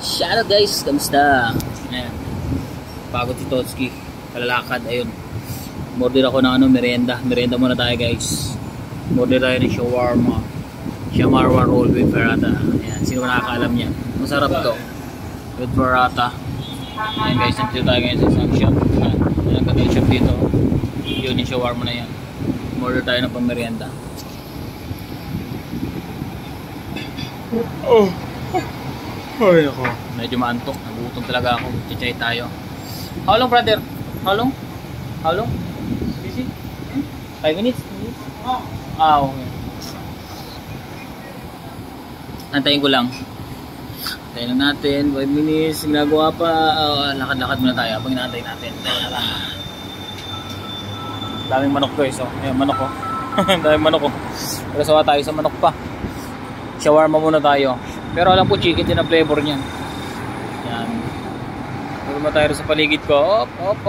Shoutout guys, kamusta? Ayan. Pagod si Totski, kalalakad, ayun. Order ako ng merienda. Merienda muna tayo guys. Order tayo ng shawarma roll with paratha. Ayan, sino ba nakakaalam niya? Masarap to. With paratha. Ayan guys, nandito tayo ngayon sa isang shop. Ayan, ang ganda yung shop dito. Yun yung shawarma na yan. Order tayo ng pang-merienda. Oh. Ay ako. Medyo maantok. Nagutom talaga ako. Chichay tayo. How long brother? How long? How long? Busy? 5 minutes? Ah, okay. Antayin ko lang. Antayin lang natin. 5 minutes. Ginagawa pa. Lakad-lakad muna tayo habang inaantay natin. Daming manok guys. Oh. Ayan, manok ko. Daming manok ko. Pero sawa tayo sa manok pa. Shawarma muna tayo. Pero alam ko chicken din ang flavor niyan. Yan. Pagod tayo sa paligid ko. Op.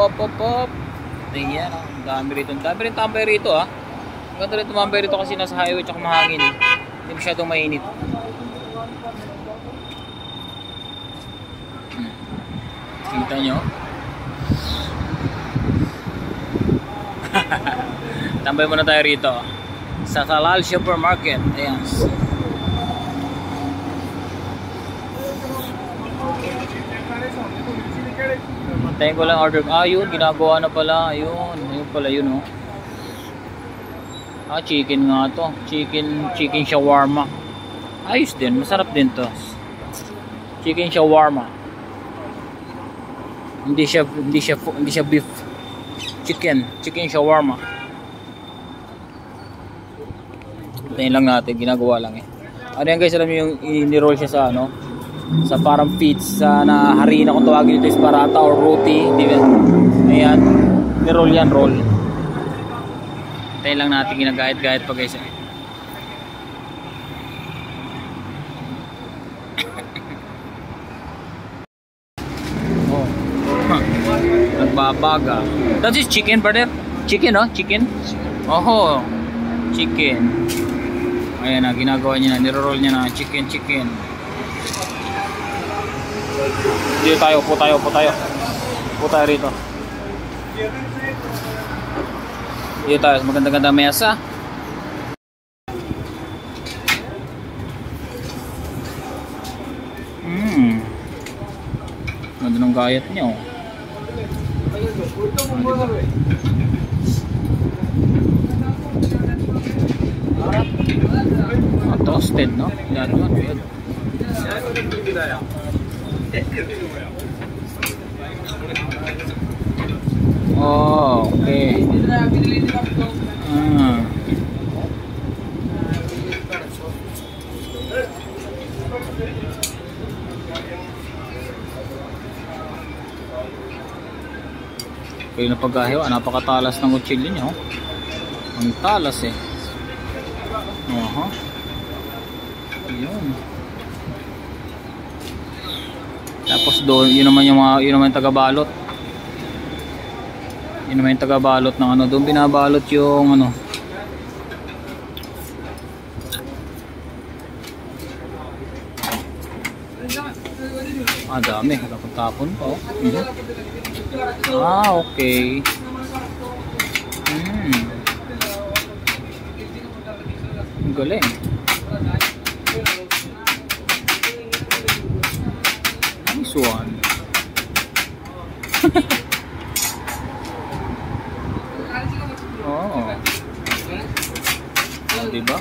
Ayan. Ang dami rito. Ang dami rin tambay rito ah. Ang ganda rin tumambay rito kasi nasa highway tsaka mahangin. Hindi masyadong mainit. Kita nyo? Tambay muna tayo rito. Sa Talal Supermarket. Ayan. Tayo ko lang order. Ah, yun. Ginagawa na pala. Ayun. Ayun pala yun, oh. Ah, chicken nga to. Chicken shawarma. Ayos din. Masarap din to. Chicken shawarma. Hindi siya beef. Chicken shawarma. Tayo lang natin. Ginagawa lang eh. Ano yan guys? Alam niyo yung in-roll siya sa ano? Sa parang pizza na harina kung tawagin ito is paratha or roti, di ba? Ayan, ni-roll yan, roll. Tayo lang natin ginagahit-gahit pa guys. Oh. Nagbabaga. That is chicken, brother. Chicken, oh, chicken. Oh, chicken. Ayan na, ginagawa niya na, ni-roll niya na, chicken. Dito tayo, upo tayo rito. Dito tayo, maganda-ganda mesa. Ganda ng gayat niya, oh. Toasted, no? Yan yun. Oh, okay. Kayo na paggahiwa, napakatalas ng kutsilyo niya, oh. Ang talas eh. Yun. Tapos doon, yun naman yung tagabalot. Yun naman yung tagabalot ng ano, doon binabalot yung ano. Ah, dami, tapon pa, oh. Ah, okay. Ang galing. Nice one. Oh. Oh, diba?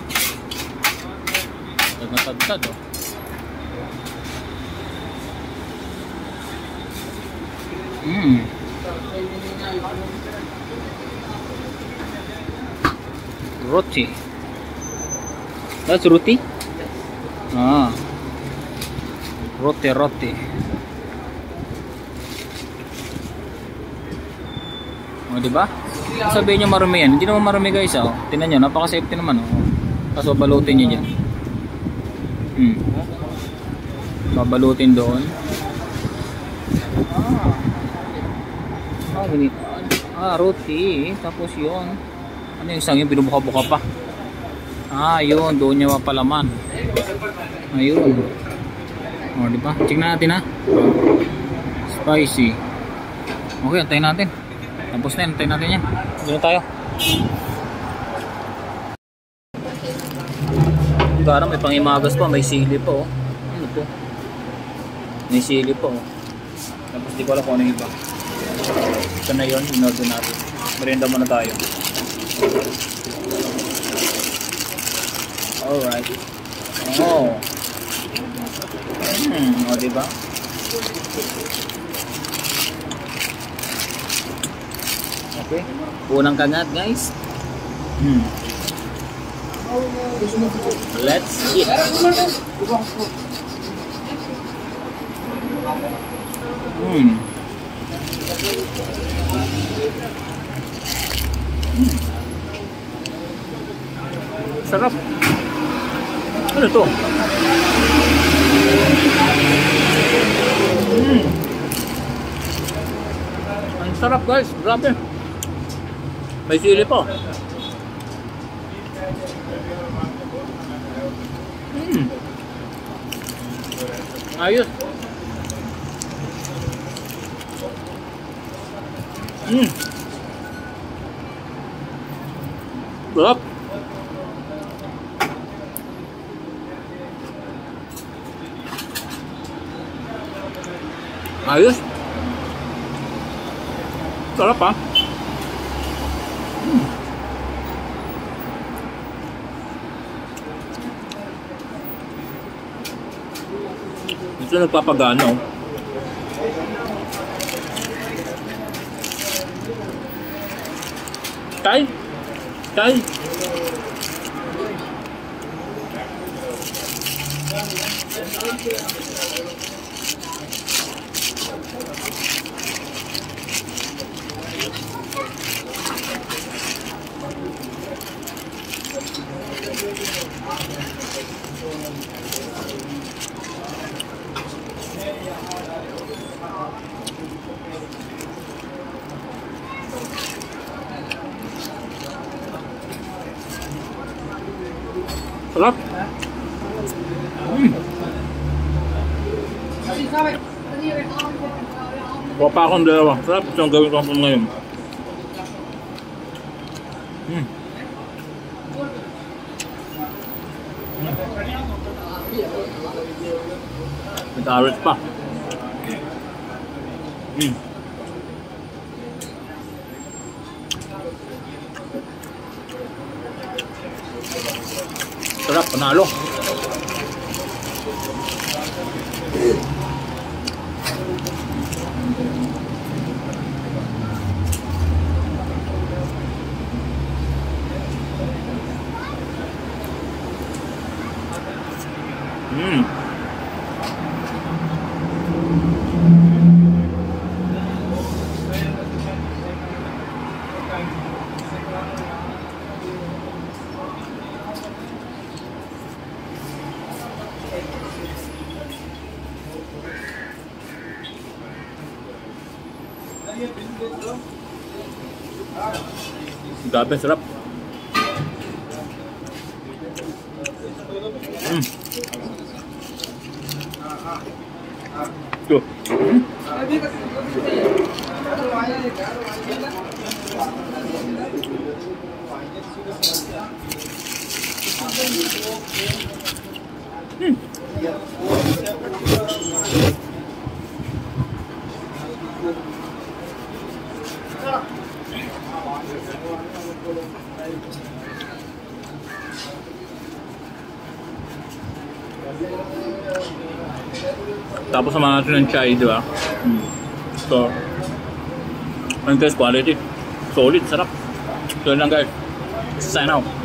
Nagmatagtad, oh. Roti. That's roti? Ah. Roti. O, diba? Sabihin nyo marumi yan. Hindi naman marumi guys, oh. Tingnan nyo, napaka-safety naman, oh. Tapos babalutin nyo dyan. Babalutin doon. Roti. Tapos yun. Ano yung isang yung binubuka-buka pa? Ah, yun. Doon niya mapalaman. Ayun. O, di ba? Tingnan natin ha. Spicy. Okay, antayin natin. Tapos na, antayin natin yan. Dito tayo. Gara, may pangimagas pa, may sili pa oh. Ano to? May sili pa oh. Tapos di ko alam kung ano yung iba. Ito na yun, in-order natin. Merienda muna tayo. Alright. Oh. O diba? Okay. Unang kagat guys. Let's eat. Sarap. Ano to? Ang sarap guys, grabe. May sili pa. Ayos. Sarap. Ayos. Sarap ha. Ito nagpapagana oh. Tay? Tay? Sarap. Kuha pa akong dalawa. Sarap. Ito ang gawin ko ngayon. May carrots pa. Sarap, panalo. Grabe, sarap. Ito. Tapos samahan natin ng chai, di ba? So, ang taste quality. Solid, sarap. So yun lang guys. Sign out.